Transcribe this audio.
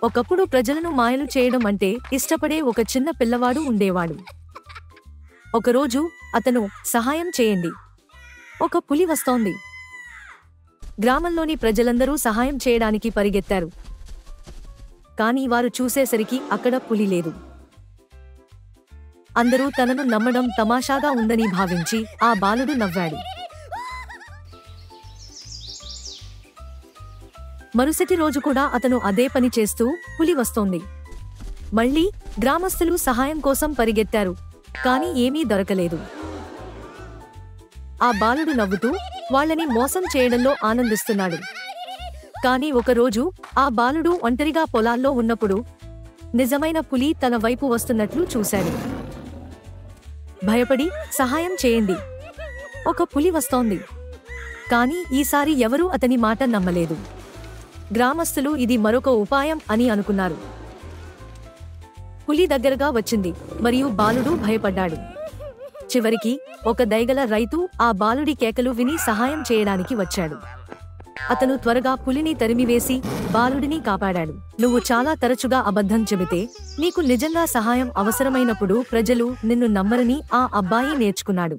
ఒకప్పుడు ప్రజలను మాయలు చేయడం అంటే ఇష్టపడే ఒక చిన్న పిల్లవాడు ఉండేవాడు. ఒకరోజు అతను సహాయం చేయండి, ఒక పులి వస్తోంది. గ్రామంలోని ప్రజలందరూ సహాయం చేయడానికి పరిగెత్తారు. కానీ వారు చూసేసరికి అక్కడ పులి లేదు. అందరూ తనను నమ్మడం తమాషాగా ఉందని భావించి ఆ బాలుడు నవ్వాడు. మరుసటి రోజు కూడా అతను అదే పని చేస్తూ పులి వస్తోంది. మళ్ళీ గ్రామస్తులు సహాయం కోసం పరిగెత్తారు, కానీ ఏమీ దొరకలేదు. ఆ బాలుడు నవ్వుతూ వాళ్ళని మోసం చేయడంలో ఆనందిస్తున్నాడు. కానీ ఒకరోజు ఆ బాలుడు ఒంటరిగా పొలాల్లో ఉన్నప్పుడు నిజమైన పులి తన వైపు వస్తున్నట్లు చూశాడు. భయపడి సహాయం చేయండి, ఒక పులి వస్తోంది. కానీ ఈసారి ఎవరూ అతని మాట నమ్మలేదు. గ్రామస్తులు ఇది మరొక ఉపాయం అని అనుకున్నారు. పులి దగ్గరగా వచ్చింది మరియు బాలుడు భయపడ్డాడు. చివరికి ఒక దయగల రైతు ఆ బాలుడి కేకలు విని సహాయం చేయడానికి వచ్చాడు. అతను త్వరగా పులిని తరిమివేసి బాలుడిని కాపాడాడు. నువ్వు చాలా తరచుగా అబద్ధం చెబితే నీకు నిజంగా సహాయం అవసరమైనప్పుడు ప్రజలు నిన్ను నమ్మరని ఆ అబ్బాయి నేర్చుకున్నాడు.